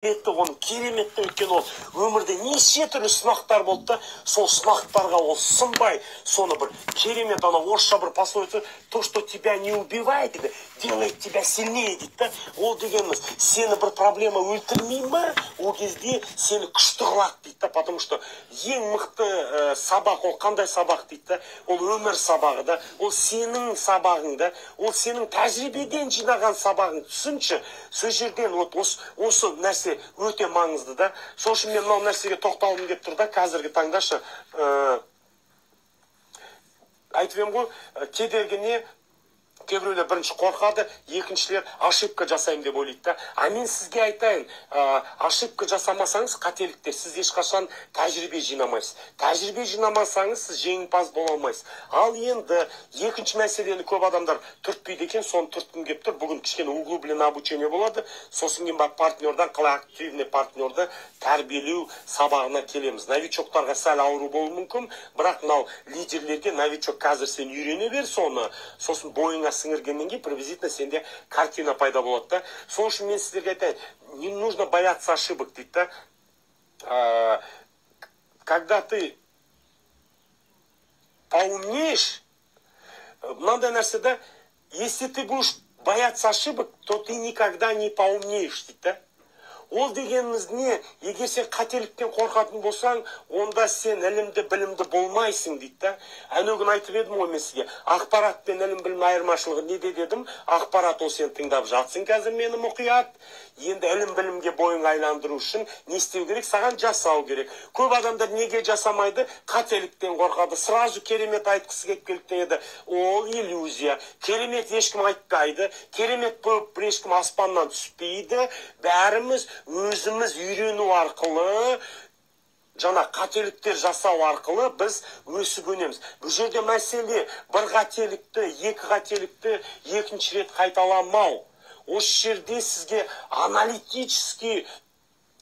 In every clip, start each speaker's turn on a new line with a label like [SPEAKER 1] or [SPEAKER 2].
[SPEAKER 1] Оның кереметті өткен ол өмірде неше түрлі сынақтар болды да, сол сынақтарға ол сынбай, соны бір керемет, ана орысша бір пословица, то, что тебя не убивает, делает тебя сильнее дейді да. Ол дегеніміз, сені бір проблема өлтірмей ме, ол кезде сені күшті қылады дейді да, потому что ең мықты сабақ, ол қандай сабақ дейді да, ол өмір сабағы да, ол сенің сабағың да, ол сенің тәжірибеден жинаған сабағың. Түсінші, сол жерден осы нәрсе өте маңызды да. Сол үшін мен мынау нәрсеге тоқталғым келіп тұр да, қазіргі таңдашы айтып едім ғой, кедергіні кейбіреулер бірінші қорқады, екіншілер ошибка жасаймын деп ойлайды да. А мен сізге айтайын, ошибка жасамасаңыз қателіктер, сіз ешқашан тәжірибе жинамайсыз. Тәжірибе жинамасаңыз сіз жеңімпаз бола алмайсыз. Ал енді екінші мәселені көп адамдар түртпейді екен, соны түрткім келіп тұр. Бүгін кішкене углубленное обучение болады. Сосын кейін партнердан қалай активный партнерді тәрбиелеу сабағына келеміз. Новичоктарға сәл ауру болуы мүмкін, бірақ мынау лидерлерге новичок қазір сен үйрене бер соны, сосын бойыңа сіңіргеннен кейін приблизительно сенде картина пайда болады да. Сол үшін мен сіздерге айтайын, не нужно бояться ошибок дейді да. Когда ты поумнеешь, мынандай нәрсе да, если ты будешь бояться ошибок, то ты никогда не поумнеешь дейді да. Ол дегеніміз не? Егер сен қателіктен қорқатын болсаң, онда сен ілімді, білімді болмайсың дейді да. Әнеугін айтып едім ғой мен сізге. Ақпарат пен ілім білім айырмашылығы неде дедім? Ақпарат ол сен тыңдап жатсың қазір мені мұқият. Енді ілім білімге бойың айландыру үшін не істеу керек? Саған жасау керек. Көп адамдар неге жасамайды? Қателіктен қорқады. Сразу керемет айтқысы келіп келген еді. Ол иллюзия. Керемет ешкім айтпайды. Керемет болып ешкім аспаннан түспейді. Бәріміз өзіміз үйрену арқылы, жана қателіктер жасау арқылы біз өсіп өнеміз. Бұл жерде мәселе бір қателікті, екі қателікті екінші рет қайталамау. Осы жерде сізге аналитический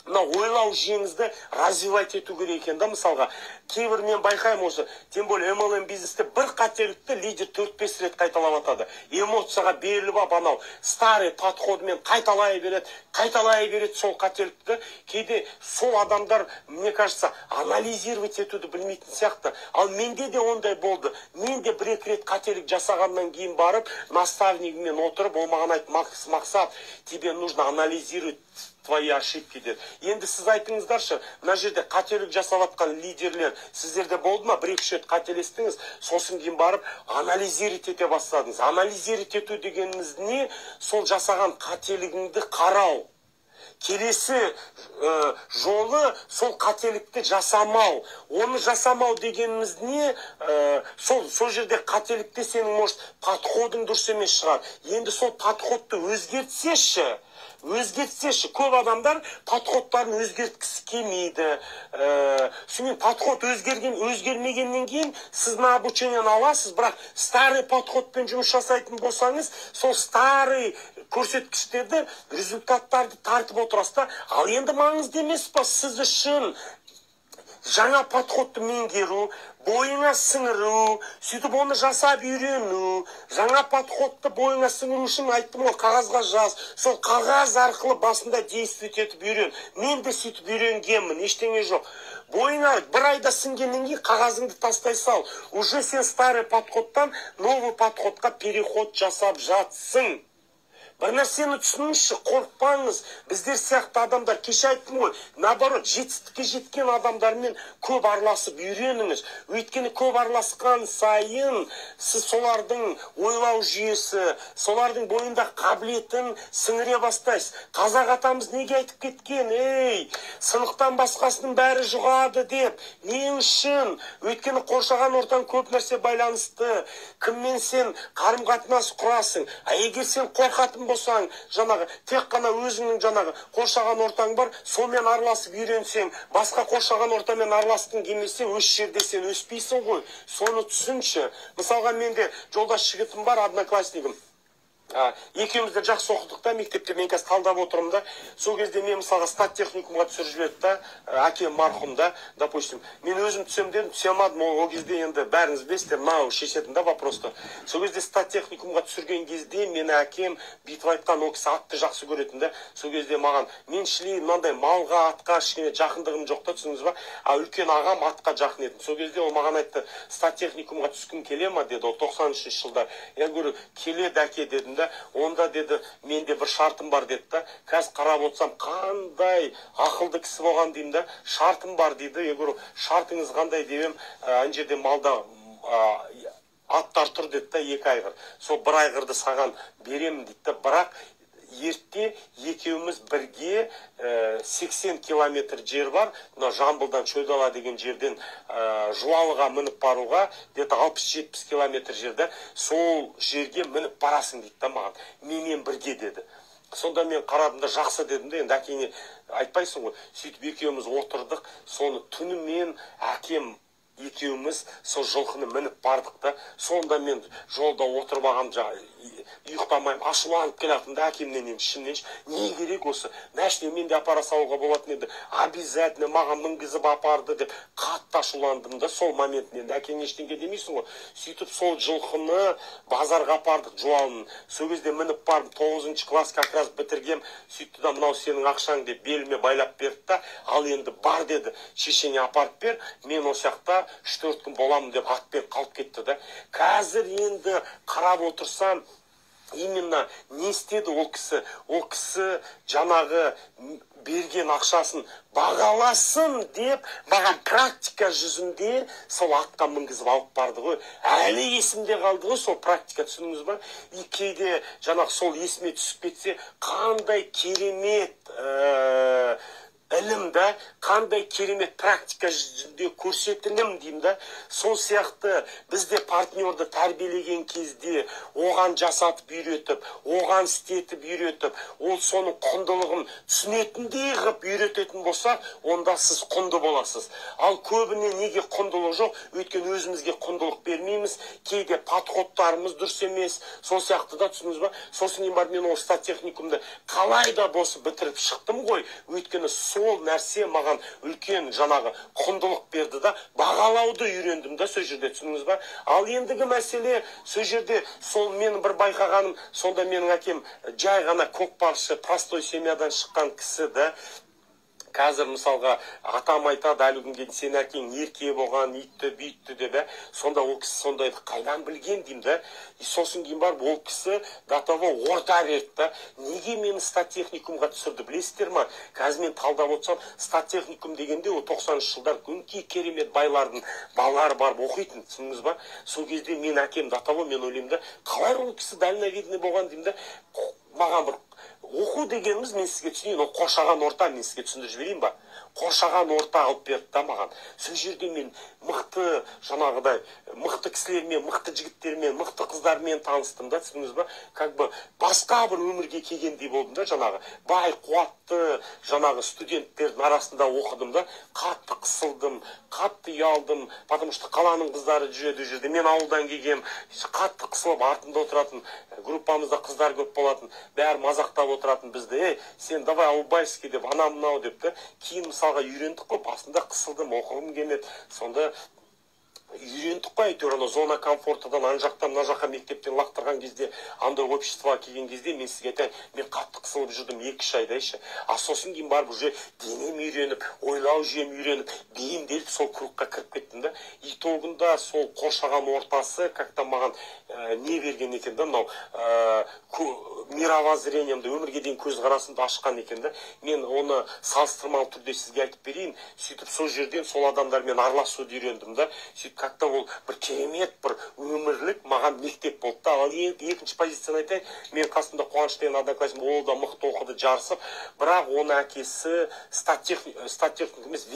[SPEAKER 1] ойлау жүйеңізді развивать ету керек екен да. Мысалға, кейбір мен байқаймын осы, тем более MLM бизнесте бір қателікті лидер 4-5 рет қайталап атады. Эмоцияға беріліп анау старый подходмен қайталай береді сол қателікті. Кейде сол адамдар, мне кажется, анализировать етуді білмейтін сияқты. Ал менде де ондай болды. Мен де бір рет қателік жасағаннан кейін барып, наставнигімен отырып, ол маған айтты, Мақсат, тебе нужно анализировать твои ошибки деді. Енді сіз айтыңыздаршы, мына жерде қателік жасап атқан лидерлер сіздерде болды ма? Бір-екі рет қателестіңіз, сосын кейін барып анализировать ете бастадыңыз. Анализировать ету дегеніміз не? Сол жасаған қателігіңді қарау. Келесі жолы сол қателікті жасамау. Оны жасамау дегеніміз не? Сол жерде қателікте сенің может подходың дұрыс емес шығар. Енді сол подходты өзгертсеші. Көп адамдар подходтарын өзгерткісі келмейді. Сонымен подход өзгермегеннен кейін сіз на обучениені аласыз, бірақ старый подходпен жұмыс жасайтын болсаңыз, сол старый көрсеткіштерді, результаттарды тартып отырасыз да. Ал енді маңызды емес па сіз үшін жаңа подходты меңгеру, бойыңа сіңіру, сөйтіп оны жасап үйрену, жаңа подходты бойыңа сіңіру үшін айттым ғой, қағазға жаз, сол қағаз арқылы басында действовать етіп үйрен. Мен де сөйтіп үйренгенмін, ештеңе жоқ. Бойыңа бір айда сіңгеннен кейін қағазыңды тастай сал. Уже сен старый подходтан новый подходқа переход жасап жатсың. Бір нәрсені түсініңізші, қорқпаңыз. Біздер сияқты адамдар, кеше айттым ғой, наоборот, жетістікке жеткен адамдармен көп араласып үйреніңіз. Өйткені көп араласқан сайын сіз солардың ойлау жүйесі, солардың бойында қабілетін сіңіре бастайсыз. Қазақ атамыз неге айтып кеткен? Сынықтан басқасының бәрі жұғады деп. Не үшін? Өйткені қоршаған ортаң көп нәрсе байланысты. Кіммен сен қарым-қатынас құрасың? Егер сен қорқатын болсаң, жаңағы тек қана өзіңнің жаңағы қоршаған ортаң бар, сонымен араласып үйренсең, басқа қоршаған ортамен араласқың келмесе, осы жерде сен өспейсің ғой. Соны түсінші. Мысалға менде жолдас жігітім бар, одноклассникім. Екеуміз де жақсы оқыдық та, мектепте мен қазір талдап отырмын да. Сол кезде мен мысалға стат техникумға түсіріп жіберді да, әкем марқұм да, допустим. Мен өзім түсем дедім, түсе алмадым. Ол кезде енді бәріңіз білесіздер, мынау шешетін да вопросты. Сол кезде стат техникумға түсірген кезде мен әкем бүйтіп айтқан, ол кісі атты жақсы көретін да. Сол кезде маған мен шілей мынандай малға, атқа кішкене жақындығым жоқ та, түсініңіз ба? Үлкен ағам атқа жақын еді. Сол кезде ол маған айтты, стат техникумға түскің келе ма деді. Ол 93 жылда. Я говорю, келеді әке дедім. Онда деді, менде бір шартым бар деді да. Қазір қарап отырсам, қандай ақылды кісі болған деймін да. Шартым бар дейді. Я говорю, шартыңыз қандай деймін, ана жерде малда аттар тұр деді да, 2 айғыр. Сол 1 айғырды саған беремін дейді да. Бірақ ерте екеуміз бірге 80 километр жер бар. Жамбылдан Шойдала деген жерден Жуалыға мініп баруға где-то 60-70 километр жерде. Сол жерге мініп барасың дейді да маған. Менімен бірге деді. Сонда мен қарадым да, жақсы дедім де, енді әкеңе айтпайсың ғой. Сөйтіп екеуміз отырдық. Соны түнімен әкем екеуміз сол жылқыны мініп бардық та. Сонда мен жолда отырып алғам, ұйықтамайым, ашуланып келатым да әкемнен, енді ішімнен, не керек осы, мәшіне мен де апара салуға болатын еді, обязательно маған мінгізіп апарды деп қатты ашуландым да. Сол моментін енді әкең ештеңе демейсің ғой. Сөйтіп сол жылқыны базарға апардық, Жуалының. Сол кезде мініп барып 9 класс как раз бітіргем. Сөйтті да, мынау сенің ақшаң деп беліме байлап берді да, ал енді бар деді, шешеңе апарып бер, мен осы жақта 3-4 күн боламын деп ат беріп қалып кетті да. Қазір енді қарап отырсам, именно не істеді ол кісі? Ол кісі жаңағы берген ақшасын бағаласын деп, маған практика жүзінде сол атқа мінгізіп алып барды ғой. Әлі есімде қалды ғой сол практика, түсініңіз ба? Кейде жаңағы сол есіме түсіп кетсе, қандай керемет ілім да, қандай керемет практика жүзінде көрсетілім деймін да. Сол сияқты бізде партнерді тәрбиелеген кезде оған жасатып үйретіп, оған істетіп үйретіп, ол соның құндылығын түсінетіндей ғып үйрететін болса, онда сіз құнды боласыз. Ал көбіне неге құндылық жоқ? Өйткені өзімізге құндылық бермейміз, кейде подходтарымыз дұрыс емес. Сол сияқты да, түсініңіз ба? Сосын кейін бар, мен ол стат техникумды қалай да болса бітіріп шықтым ғой. Өйткені сол нәрсе маған үлкен жаңағы құндылық берді да, бағалауды үйрендім да сол жерде, түсініңіз ба? Ал ендігі мәселе, сол жерде сол менің бір байқағаным, сонда менің әкем жай ғана көкпаршы, простой семьядан шыққан кісі да. Қазір мысалға атам айтады, әлі күнге сен әкең ерке болған, итті бүйтті деп, сонда ол кісі сондайды қайдан білген деймін да. Сосын кейін барып ол кісі до того орта берді да. Неге мені стат техникумға түсірді, білесіздер ма? Қазір мен талдап отырсам, стат техникум дегенде ол 90-шы жылдар күнке керемет байлардың балалары барып оқитын, түсініңіз ба? Сол кезде мен әкем до того, мен ойлаймын да, қалай ол кісі дальновидный болған деймін да. Маған бір оқу дегеніміз, мен сізге түсінейін, ол қоршаған орта, мен сізге түсіндіріп жіберейін ба? Қоршаған орта алып берді да маған. Сол жерде мен мықты, жаңағыдай, мықты кісілермен, мықты жігіттермен, мықты қыздармен таныстым да, түсіндіңіз ба? Как бы басқа бір өмірге келгендей болдым да, жаңағы бай, қуатты, жаңағы студенттердің арасында оқыдым да, қатты қысылдым, қатты ұялдым, потому что қаланың қыздары жүреді жерде. Мен ауылдан келгем, қатты қысылып артында отыратын, группамызда қыздар көп болатын, бәрі мазақтап отыратын бізді, сен давай Албайский деп, ана мынау деп та. Кейін мысалға үйрендік қой, басында қысылдым, оқығым келмеді. Сонда үйрендік қой, әйтеуір зона комфортадан ана жақтан мына жаққа мектептен лақтырған кезде, андай обществоға келген кезде мен сізге айтайын, мен қатты қысылып жүрдім 2-3 айдайшы. А сосын кейін барып уже денем үйреніп, ойлау жүйем үйреніп, бейімделіп сол кругқа кіріп кеттім да. Итогында сол қоршаған ортасы как-то маған не берген екен да, мынау мировоззрениемді, өмірге дейін көзқарасымды ашқан екен да. Мен оны салыстырмалы түрде сізге айтып берейін. Сөйтіп сол жерден сол адамдармен араласуды үйрендім да. Сөйтіп как-то ол бір керемет, бір өмірлік маған мектеп болды да. Ал екінші позицияны айтайын, мен қасымда Қуаныш деген одноклассник, ол да мықты оқыды, жарысып, бірақ оны әкесі стат техникум емес,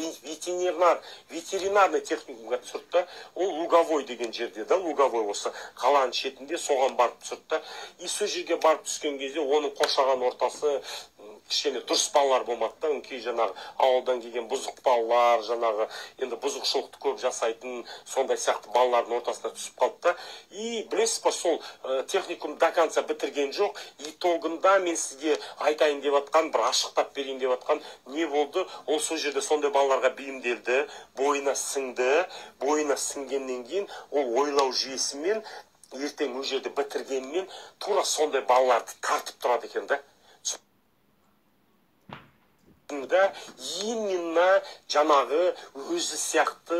[SPEAKER 1] ветеринарный техникумға түсірді да. Ол Луговой деген жерде да, Луговой осы қаланың шетінде, соған барып түсірді да. И сол жерге барып түскен кезде оның қоршаған ортасы кішкене дұрыс балалар болмады да, өңкей жаңағы ауылдан келген бұзық балалар, жаңағы енді бұзықшылықты көп жасайтын, сондай сияқты балалардың ортасына түсіп қалды да. И білесіз ба, сол техникум до конца бітірген жоқ, итогында мен сізге айтайын деп атқан, бір ашықтап берейін деп атқан не болды? Ол сол жерде сондай балаларға бейімделді, бойына сіңді, бойына сіңгеннен кейін ол ойлау жүйесімен ертең ол жерде бітіргенмен тура сондай балаларды тартып тұрады екен да. Именно жаңағы өзі сияқты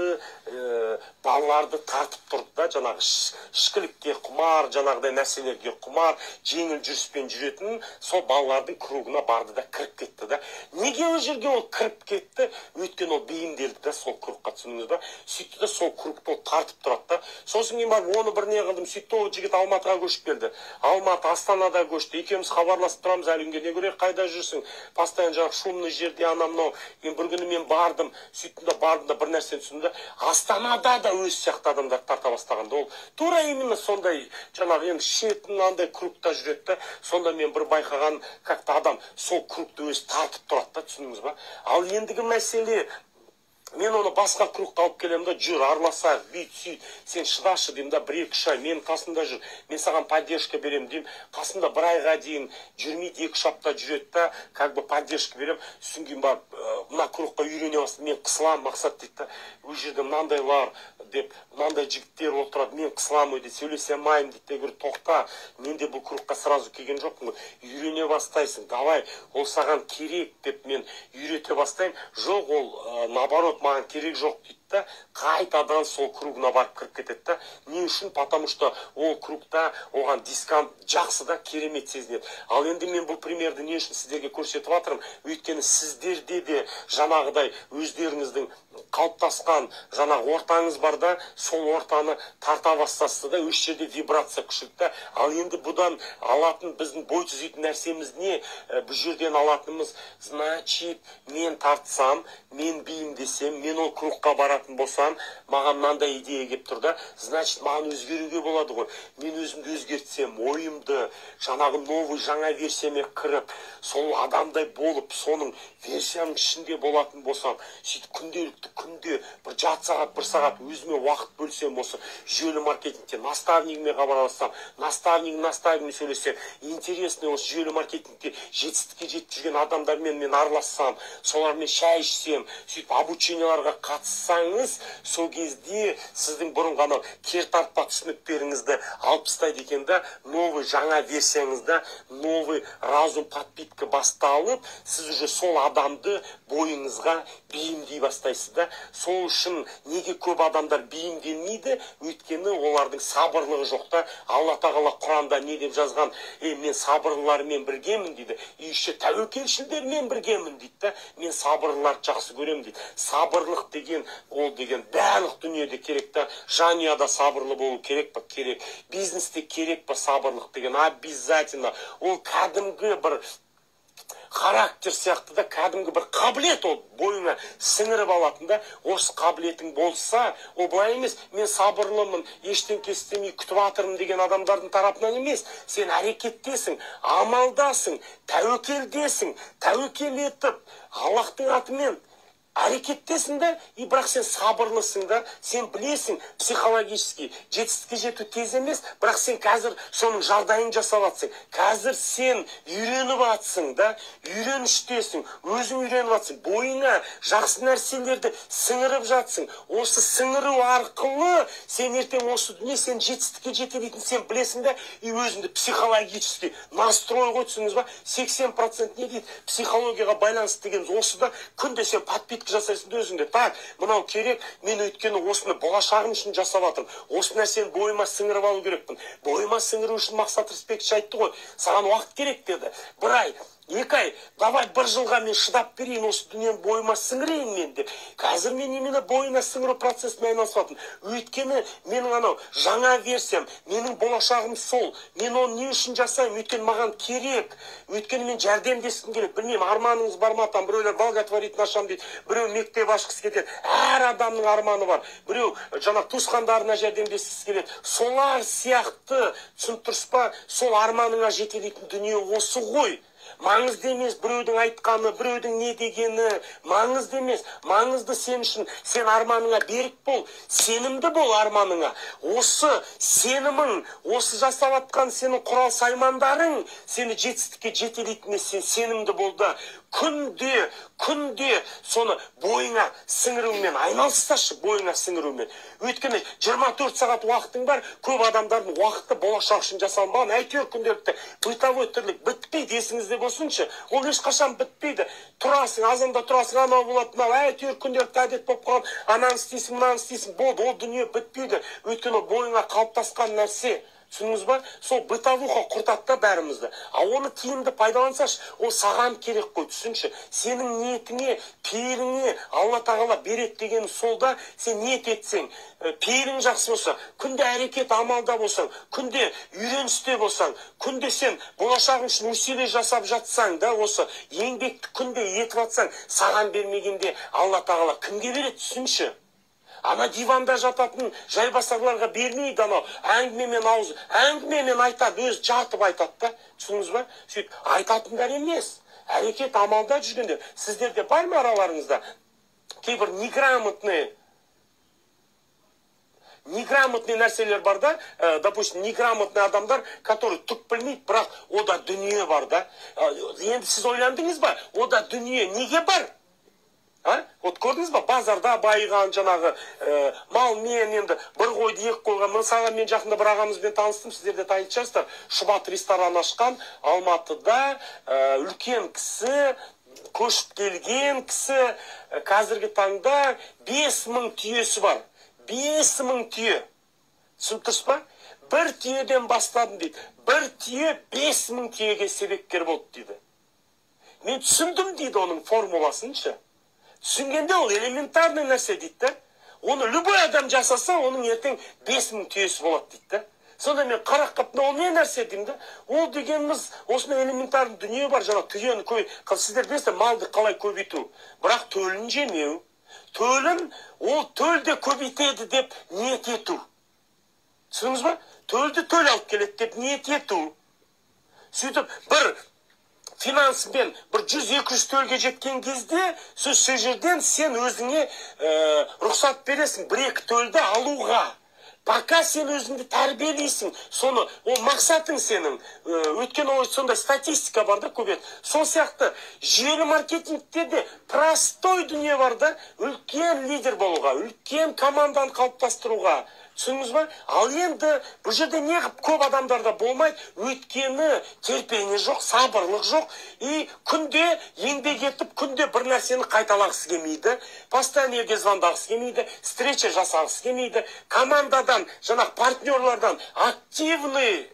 [SPEAKER 1] балаларды тартып тұрды да, жаңағы ішкілікке құмар, жаңағыдай нәрселерге құмар, жеңіл жүріспен жүретін сол балалардың кругына барды да кіріп кетті да. Неге ол жерге ол кіріп кетті? Өйткені ол бейімделді да сол кругқа, түсіндіңіз ба? Сөйтті да сол кругты ол тартып тұрады да. Сосын кейін барып оны бір не қылдым, сөйтті ол жігіт Алматыға көшіп келді. Алматы, Астанада көшті. Екеуміз хабарласып тұрамыз, әлі күнге не көрейік, қайда жүрсің? Постоянно жаңағы шумный жерде анамнау. Бір күні мен бардым, сөйттім да бардым да бір нәрсені түсіндім да, Астанада да өз сияқты адамдар тарта бастағанда, ол тура именно сондай жаңағы енді шетін андай кругта жүреді. Сонда мен бір байқаған, как-то адам сол кругты өзі тартып тұрады да, түсіндіңіз ба? Ал ендігі мәселе, мен оны басқа кругқа алып келем да, жүр, араласа, бүйт, сүйт, сен шыдашы деймін да, 1-2 ай мен қасында жүр, мен саған поддержка берем деймін, қасында 1 айға дейін жүрмейді, 2 апта жүреді да, как бы поддержка берем, сосын кейін барып, мына кругқа үйрене бастым, мен қысылам, мақсат дейді да, ол жерде мынандайлар деп, мынандай жігіттер отырады, мен қысылам өйде, сөйлесе алмаймын дейді, говорю, тоқта, мен де бұл кругқа сразу келген жоқпын, үйрене бастайсың, давай, ол саған керек деп мен үйрете бастаймын, жоқ, ол наоборот маған керек жоқ дейді да, қайтадан сол кругына барып кіріп кетеді да. Не үшін? Потому что ол кругта оған дискант жақсы да, керемет сезінеді. Ал енді мен бұл примерді не үшін сіздерге көрсетіп жатырмын? Өйткені сіздерде де жаңағыдай өздеріңіздің қалыптасқан жаңағы ортаңыз бар да, сол ортаны тарта бастасыз да, өз жерде вибрация күшілді да. Ал енді бұдан алатын біздің бой түзейтін нәрсеміз не? Бұл жерден алатынымыз, значит, мен тартсам, мен бейімдесем, мен ол кругқа баратын болсам, маған мынандай идея келіп тұр да, значит, маған өзгеруге болады ғой. Мен өзімді өзгертсем, ойымды, жаңағы новый жаңа версиямен кіріп, сол адамдай болып, соның версияның ішінде болатын болсам, сөйтіп күнде бір жарты сағат, 1 сағат өзіме уақыт бөлсем, осы жүйелі маркетингте наставнигіме хабарлассам, наставнигімен сөйлесем, интересный осы жүйелі маркетингте жетістікке жетіп жүрген адамдармен мен аралассам, солармен шай ішсем, сөйтіп обученияларға қатыссаңыз, сол кезде сіздің бұрын ғана кертартпа түсініктеріңізді алып тастайды екен да, новый жаңа версияңызда новый разум подпитка басталып, сіз уже сол адамды бойыңызға бейімдей бастайсыз да. Сол үшін неге көп адамдар бейімделмейді? Өйткені олардың сабырлығы жоқ та. Алла тағала Құранда не деп жазған? Мен сабырлылармен біргемін дейді. Еще тәуекелшілдермен біргемін дейді да. Мен сабырлыларды жақсы көремін дейді. Сабырлық деген, ол деген барлық дүниеде керек та. Жанұяда сабырлы болу керек па? Керек. Бизнесте керек па сабырлық деген? Обязательно. Ол кәдімгі бір характер сияқты да, кәдімгі бір қабілет, ол бойыңа сіңіріп алатын да. Осы қабілетің болса, ол былай емес, мен сабырлымын, ештеңке істемей күтіп жатырмын деген адамдардың тарапынан емес. Сен әрекеттесің, амалдасың, тәуекелдесің, тәуекел етіп, Аллахтың атымен әрекеттесің да, и бірақ сен сабырлысың да, сен білесің психологически жетістікке жету тез емес, бірақ сен қазір соның жағдайын жасап жатсың. Қазір сен үйреніп жатсың да, үйреніштесің, өзің үйреніп жатсың, бойыңа жақсы нәрселерді сіңіріп жатсың. Осы сіңіру арқылы сен ертең осы дүние сен жетістікке жете дейтін сен білесің да, и өзіңді психологически настрой ғой, түсіңіз ба? 80% не дейді? Психологияға байланысты деген осы да, күнде сен подпитка жасайсың өзіңде. Так, мынау керек, мен өйткені осыны болашағым үшін жасап жатырмын. Осы нәрсені бойыма сіңіріп алу керекпін. Бойыма сіңіру үшін Мақсат Рысбекович айтты ғой, саған уақыт керек деді. 1 ай, 2 ай, давай 1 жылға мен шыдап берейін, осы дүниені бойыма сіңірейін мен деп. Қазір мен именно бойына сіңіру процесімен айналысып жатырмын. Өйткені менің анау жаңа версиям, менің болашағым сол. Мен оны не үшін жасаймын? Өйткені маған керек. Өйткені мен жәрдемдескім келеді. Білмеймін, арманыңыз бар ма? Там біреулер благотворительный ашам дейді, біреу мектеп ашқысы келеді. Әр адамның арманы бар. Біреу жаңа туысқандарына жәрдемдескісі келеді. Солар сияқты, түсініп тұрсыз ба? Сол арманыңа жете дейтін дүние осы ғой. Маңызды емес біреудің айтқаны, біреудің не дегені, маңызды емес. Маңызды сен үшін, сен арманыңа берік бол, сенімді бол арманыңа. Осы сенімің, осы жасап атқан сенің құрал саймандарың сені жетістікке жетелейтініне сен сенімді бол да, күнде соны бойыңа сіңірумен айналысташы, бойыңа сіңірумен. Өйткені 24 сағат уақытың бар, көп адамдардың уақыты болашақ үшін жасалынбаған. Әйтеуір күнделікті бытовой тірлік бітпейді, есіңізде болсыншы. Ол ешқашан бітпейді. Тұрасың, азанда тұрасың, анау болады, мынау, әйтеуір күнделікті әдет болып қалған, ананы істейсің, мынаны істейсің, болды, ол дүние бітпейді. Өйткені бойыңа қалыптасқан нәрсе, түсініңіз ба? Сол бытовуха құртатты бәрімізді. Оны тиімді пайдалансаш, ол саған керек қой, түсінші. Сенің ниетіңе, пейіліңе Алла тағала береді деген сол да, сен ниет етсең, пейілің жақсы болса, күнде әрекет амалда болсаң, күнде үйреністе болсаң, күнде сен болашағың үшін усилие жасап жатсаң да, осы еңбекті күнде етіп атсаң, саған бермегенде Алла тағала кімге береді, түсінші. Ана диванда жататын жайбасарларға бермейді, анау әңгімемен айтады, өзі жатып айтады да, түсініңіз ба? Сөйтіп айтатындар емес, әрекет амалда жүргендер. Сіздерде бар ма араларыңызда кейбір неграмотный нәрселер бар да, допустим, неграмотный адамдар, который түк білмейді, бірақ ода дүние бар да. Енді сіз ойландыңыз ба, ода дүние неге бар? Вот көрдіңіз ба, базарда байыған жаңағы малмен, енді бір қойды екі қойға. Мысалға мен жақында бір ағамызбен таныстым, сіздерде танитын шығарсыздар. Шұбат ресторан ашқан, Алматыда үлкен кісі, көшіп келген кісі, қазіргі таңда 5000 түйесі бар. 5000 түйе. Түсініп тұрсыз ба? Бір түйеден бастадым дейді. Бір түйе 5000 түйеге себепкер болды дейді. Мен түсіндім дейді оның формуласыншы. Түсінгенде ол элементарный нәрсе дейді. Оны любой адам жасаса, оның ертең 5000 түйесі болады дейді. Сонда мен қарақ қаптың, ол не нәрсе деймін да? Ол дегеніміз, осындай элементарный дүние бар, жаңа түйені сіздер білесіздер, малды қалай көбейту. Бірақ төлін жемеу. Төлін, ол төлде көбейтеді деп ниет ету. Түсініңіз ба? Төлді төл алып келеді деп ниет ету. Сөйтіп, бір финансымен бір 100-200 төлге жеткен кезде, сол жерден сен өзіңе рұқсат бересің, бір-екі төлді алуға. Пока сен өзіңді тәрбиелейсің, соны, ол мақсатың сенің, өткен сондай статистика бар да көбет. Сол сияқты жүйелі маркетингте де простой дүние бар да, үлкен лидер болуға, үлкен команданы қалыптастыруға. Түсініңіз ба? Ал енді бұл жерде не көп адамдарда болмайды, өйткені терпение жоқ, сабырлық жоқ, и күнде еңбек етіп, күнде бір нәрсені қайталағысы келмейді, постоянно елге звондағысы келмейді, встреча жасағысы келмейді, командадан, жаңағы партнерлардан активный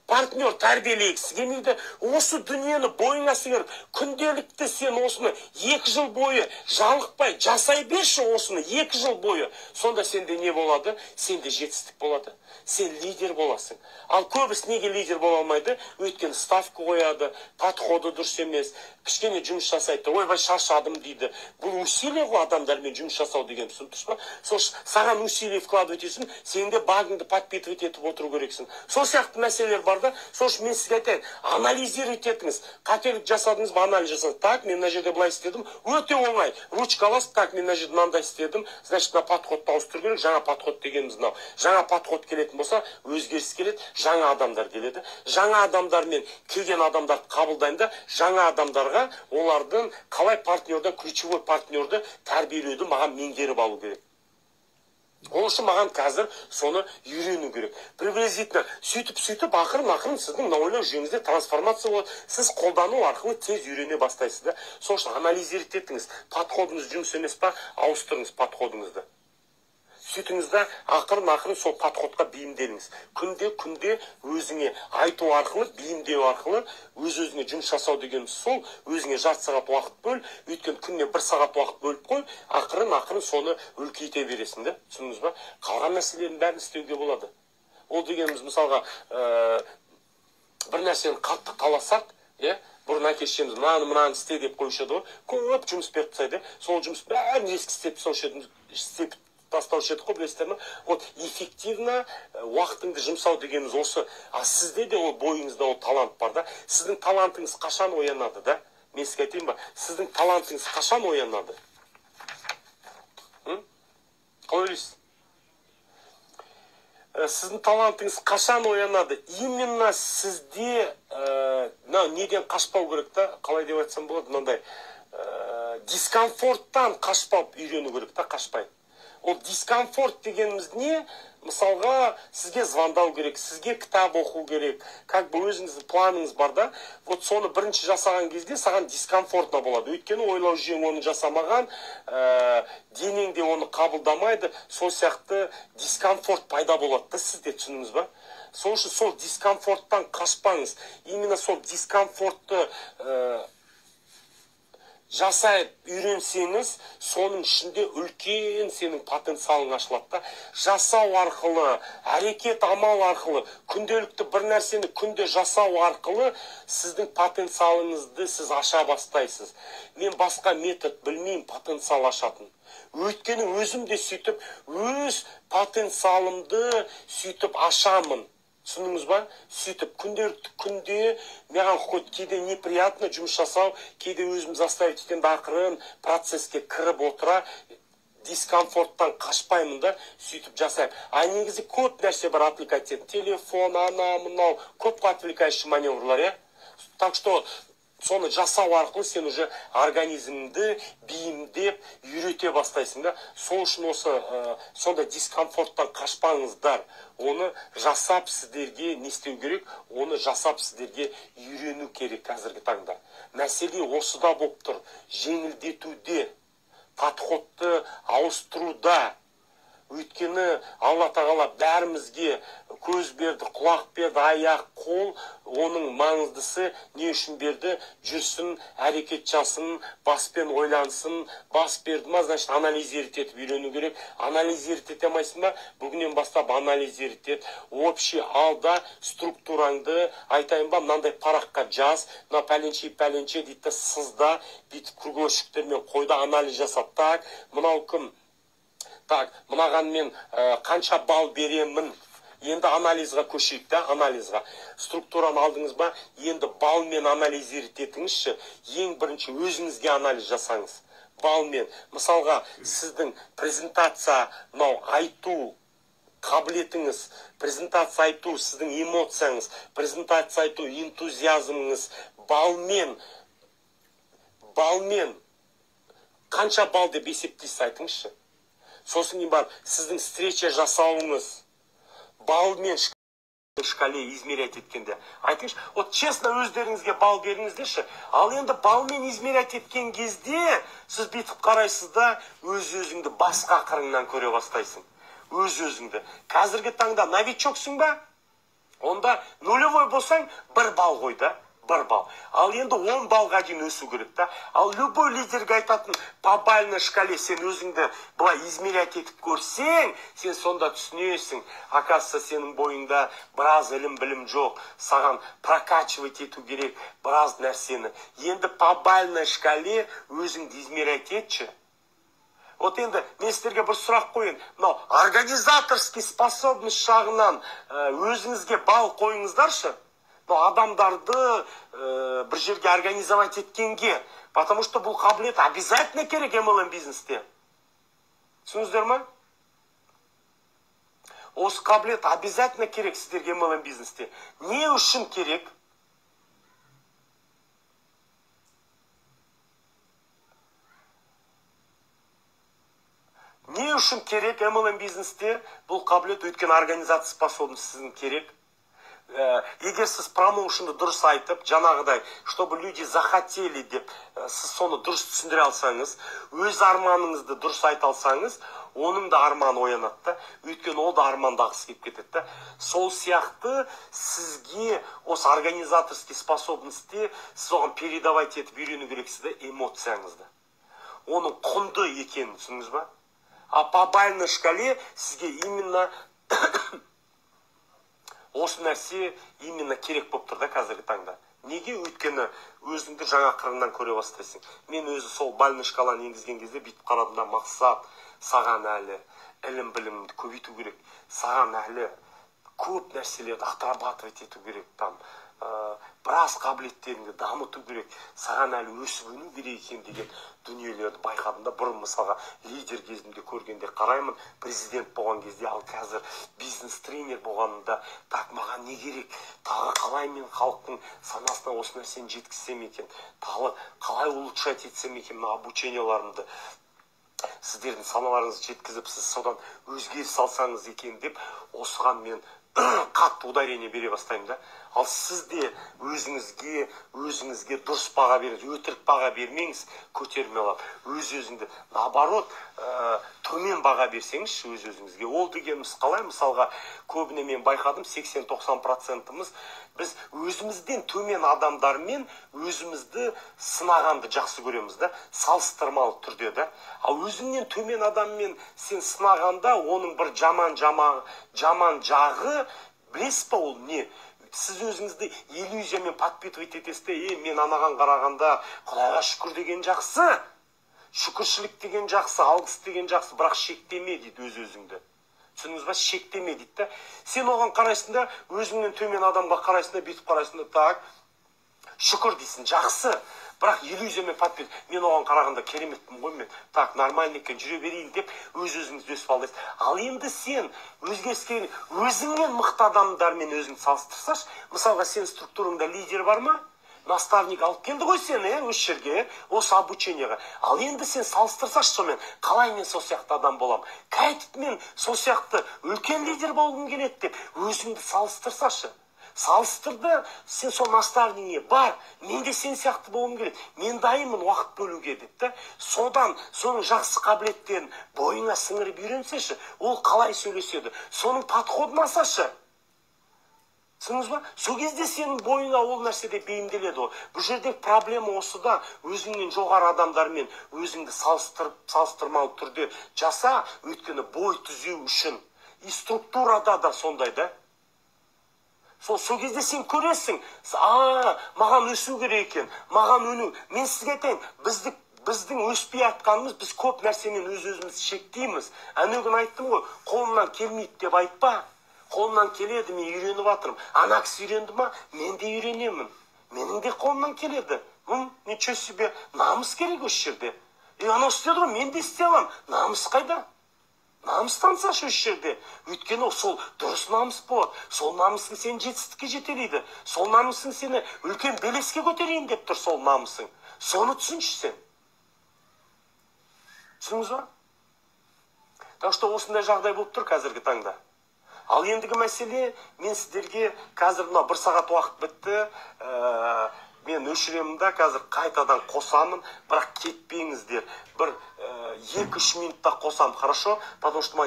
[SPEAKER 1] партнер тәрбиелегісі келмейді. Осы дүниені бойыңа сіңіріп, күнделікті сен осыны 2 жыл бойы жалықпай жасай берші, осыны 2 жыл бойы. Сонда сенде не болады? Сенде жетістік болады. Сен лидер боласың. Ал көбісі неге лидер бола алмайды? Өйткені ставка қояды, подходы дұрыс емес, кішкене жұмыс жасайды, ойбай шаршадым дейді. Бұл усилие ғой адамдармен жұмыс жасау деген, түсініп па? Сол саған усилие вкладывать етсін, сен де багыңды подпитывать етіп отыру керексің. Сол сияқты мәселелер бар да, сол үшін мен сізге айтайын, анализировать етіңіз. Қателік жасадыңыз ба, анализ жасадыңыз. Так, мен мына жерде былай істедім, өте оңай. Ручка аласыз, так, мен мына жерде мынандай істедім, значит, мына подходты ауыстыру керек. Жаңа подход дегеніміз мынау. Жаңа подход келетін болса, өзгеріс келеді, жаңа адамдар келеді. Жаңа адамдармен келген адамдарды қабылдайында, жаңа адамдарға олардың қалай партнерді, ключевой партнерді тәрбиелеуді маған меңгеріп алу керек. Ол үшін маған қазір соны үйрену керек. Приблизительно сөйтіп ақырын сіздің ойлау жүйеңізде трансформация болады. Сіз қолдану арқылы тез үйрене бастайсыз да. Сол үшін анализировать етіңіз. Подходыңыз жұмыс емес па, ауыстырыңыз подходыңызды. Сөйтіңізді ақырын сол подходқа бейімделіңіз. Күнде өзіңе айту арқылы, бейімдеу арқылы, өзіңе жұмыс жасау дегеніміз сол, өзіңе жарты сағат уақыт бөл, өйткені күніне 1 сағат уақыт бөліп қой, ақырын соны үлкейте бересің де, түсіндіңіз ба? Қалған мәселелердің бәрін істеуге болады. Ол дегеніміз мысалға бір нәрсені қатты қаласақ, бұрын әке-шешеміз мынаны істе деп қойшады ғой, көп жұмыс беріп тастайды, сол жұмыс бәрін ескі істеп тастаушы едік қой, білесіздер ме? Вот эффективно уақытыңды жұмсау дегеніміз осы. А сізде де ол бойыңызда ол талант бар да. Сіздің талантыңыз қашан оянады да? Мен сізге айтайын ба? Сіздің талантыңыз қашан оянады? Қалай ойлайсыз? Сіздің талантыңыз қашан оянады? Именно сізде неден қашпау керек та? Қалай деп айтсам болады? Мынандай дискомфорттан қашпау үйрену керек та, қашпай. Ол дискомфорт дегеніміз не? Мысалға, сізге звондау керек, сізге кітап оқу керек, как бы өзіңіздің планыңыз бар да, вот соны бірінші жасаған кезде саған дискомфортна болады. Өйткені ойлау жүйең оны жасамаған, денең де оны қабылдамайды, сол сияқты дискомфорт пайда болады да, сізде, түсініңіз ба? Сол үшін сол дискомфорттан қашпаңыз. Именно сол дискомфортты жасай үйренсеңіз, соның ішінде үлкен сенің потенциалың ашылады да. Жасау арқылы, әрекет амал арқылы, күнделікті бір нәрсені күнде жасау арқылы сіздің потенциалыңызды сіз аша бастайсыз. Мен басқа метод білмеймін потенциал ашатын. Өйткені өзім де сөйтіп, өз потенциалымды сөйтіп ашамын. Түсініңіз ба? Сөйтіп, күнде маған кейде неприятно жұмыс жасау, кейде өзім заставить еткен ақырын процесске кіріп отыра, дискомфорттан қашпаймын да, сөйтіп жасаймын. А негізі көп нәрсе бар отвлекать ететін. Телефон, мынау, көп отвлекающий маневрлар, я? Так что, соны жасау арқылы сен уже организміңді бейімдеп үйрете бастайсың да. Сол үшін осы сонда дискомфорттан қашпаңыздар. Оны жасап сіздерге не істеу керек? Оны жасап сіздерге үйрену керек қазіргі таңда. Мәселе осыда болып тұр. Жеңілдетуде, подходты ауыстыруда. Өйткені Алла тағала бәрімізге көз берді, құлақ берді, аяқ, қол, оның маңыздысы не үшін берді? Жүрсін, әрекет жасын, баспен ойлансын, бас берді ма, значит, анализировать етіп үйрену керек. Анализировать ете алмайсың ба? Бүгіннен бастап анализировать ет. Общий алда структураңды айтайын ба, мынандай параққа жаз, мына пәленше дейді, сызда, бүйтіп кругольщиктермен қойда анализ жасап, так, мынау кім? Так, мынаған мен қанша балл беремін? Енді анализға көшейік та, анализға. Структураны алдыңыз ба? Енді балмен анализировать етіңізші. Ең бірінші өзіңізге анализ жасаңыз. Балмен. Мысалға, сіздің презентация, айту қабілетіңіз, презентация айту сіздің эмоцияңыз, презентация айту энтузиазмыңыз, балмен қанша балл деп есептейсіз айтыңызшы. Сосын кейін бар, сіздің встреча жасауыңыз, балмен шкале измерять еткенде. Айтыңызшы, вот честно өздеріңізге бал беріңіздерші. Ал енді балмен измерять еткен кезде, сіз бүйтіп қарайсыз да, өз-өзіңді басқа қырыңнан көре бастайсың. Өз-өзіңді. Қазіргі таңда новичоксың ба? Онда нулевой болсаң, 1 бал қой да. 1 бал. Ал енді 10 балға дейін өсу керек та. Ал любой лидерге айтатын по бальной шкале сен өзіңді былай измерять етіп көрсең, сен сонда түсінесің. Оказывается, сенің бойыңда біраз білім жоқ. Саған прокачивать ету керек біраз нәрсені. Енді по бальной шкале өзіңді измерять етші. Вот енді мен сіздерге бір сұрақ қойын. Организаторский способность жағынан өзіңізге бал қойыңыздаршы. Адамдарды бір жерге организовать еткенге. Потому что бұл қабілет обязательно керек MLM бизнесте. Түсініңіздер ма? Осы қабілет обязательно керек сіздерге MLM бизнесте. Не үшін керек? Не үшін керек MLM бизнесте бұл қабілет? Өйткені организация способность сіздің керек. Егер сіз промоушнды дұрыс айтып, жаңағыдай, чтобы люди захотели деп, сіз соны дұрыс түсіндіре алсаңыз, өз арманыңызды дұрыс айта алсаңыз, оның да арманы оянады да, өйткені ол да армандағысы келіп кетеді да. Сол сияқты сізге осы организаторский способностьте сіз оған передавать етіп үйрену керексіз да эмоцияңызды. Оның құнды екенін түсініңіз ба? А по бальной шкале сізге именно осы нәрсе именно керек болып тұр да қазіргі таңда. Неге? Өйткені өзіңді жаңа қырынан көре бастайсың. Мен өзі сол бальный шкаланы енгізген кезде бүйтіп қарадым да, мақсат саған әлі ілім білімді көбейту керек, саған әлі көп нәрселерді отрабатывать ету керек, там біраз қабілеттеріңді дамыту керек, саған әлі өсіп өну керек екен деген дүниелерді байқадым да. Бұрын мысалға лидер кезімде көргенде қараймын, президент болған кезде, ал қазір бизнес тренер болғанымда, так маған не керек, тағы қалай мен халықтың санасына осы нәрсені жеткізсем екен, тағы қалай улучшать етсем екен мына обученияларымды, сіздердің саналарыңызды жеткізіп, сіз содан өзгеріс алсаңыз екен деп, осыған мен қатты ударение бере бастаймын да. Ал сіз де өзіңізге дұрыс баға беріңіз, өтірік баға бермеңіз, көтерме алып. Өз-өзіңді, наоборот, төмен баға берсеңіз өз-өзіңізге. Ол дегеніміз қалай? Мысалға, көбіне мен байқадым, 80-90%-ымыз біз өзімізден төмен адамдармен өзімізді сынағанды жақсы көреміз да, салыстырмалы түрде да. Ал өзіңнен төмен адаммен сен сынағанда, оның бір жаман жағы, білесіз ба ол не? Сіз өзіңізді иллюзиямен подпитывать етесіз, мен анаған қарағанда Құдайға шүкір деген жақсы, шүкіршілік деген жақсы, алғыс деген жақсы, бірақ шектеме дейді өз-өзіңді. Түсініңіз ба? Шектеме дейді да. Сен оған қарайсың да, өзіңнен төмен адамға қарайсың да, бетіп қарайсың да, так, шүкір дейсің, жақсы. Бірақ иллюзиямен подпитывать, мен оған қарағанда кереметпін ғой мен, так, нормально екен, жүре берейін деп өз-өзіңізді өсіп алдайсыз. Ал енді сен өзгеріске өзіңнен мықты адамдармен өзіңді салыстырсаш, мысалға сен структурыңда лидер бар ма? Наставник алып келді ғой сені, осы жерге, осы обучениеға. Ал енді сен салыстырсаш сонымен, қалай мен сол сияқты адам болам? Қайтып мен сол сияқты үлкен лидер болғым келеді деп өзіңді салыстырсашы. Салыстырды, сен сол наставнине бар, мен де сен сияқты болғым келеді, мен дайынмын уақыт бөлуге деп. Содан, соның жақсы қабілеттерін бойыңа сіңіріп үйренсеші, ол қалай сөйлеседі, соның подходын алсашы. Түсініңіз ба? Сол кезде сенің бойыңа ол нәрседе бейімделеді ғой. Бұл жерде проблема осы да, өзіңнен жоғары адамдармен өзіңді салыстырмалы түрде жаса, өйткені бой түзеу үшін. И структурада да сондай да. Сол кезде сен көресің, маған өсу керек екен, маған өну. Мен сізге айтайын, біздің өспей атқанымыз, біз көп нәрсенен өз-өзімізді шектейміз. Әне күн айттым ғой, қолымнан келмейді деп айтпа. Қолымнан келеді, мен үйреніп жатырмын. Ана кісі үйренді ма, мен де үйренемін. Менің де қолымнан келеді. Ничего себе, намыс керек осы жерде. Анау істеді ғой, мен де істей аламын. Намыс қайда? Намыс танысашы осы жерде. Өйткені сол дұрыс намыс болады. Сол намысың сені жетістікке жетелейді. Сол намысың сені үлкен белеске көтерейін деп тұр сол намысың. Соны түсінші сен. Түсіңіз ба? Так что осындай жағдай болып тұр қазіргі таңда. Ал ендігі мәселе, мен сіздерге қазір мына 1 сағат уақыт бітті. Мен өшіремін да, қазір қайтадан қосамын, бірақ кетпеңіздер. Бір 2-3 минутта қосам, хорошо? Потому что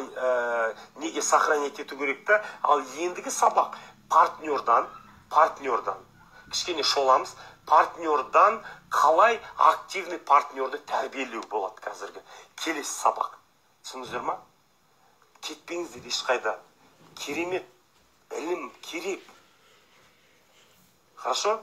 [SPEAKER 1] неге сохранять ету керек та. Ал ендігі сабақ партнердан, кішкене шоламыз, партнердан қалай активный партнерді тәрбиелеу болады қазіргі. Келесі сабақ. Түсіңіздер ма? Кетпеңіздер ешқайда. Керемет, ілім керек. Хорошо?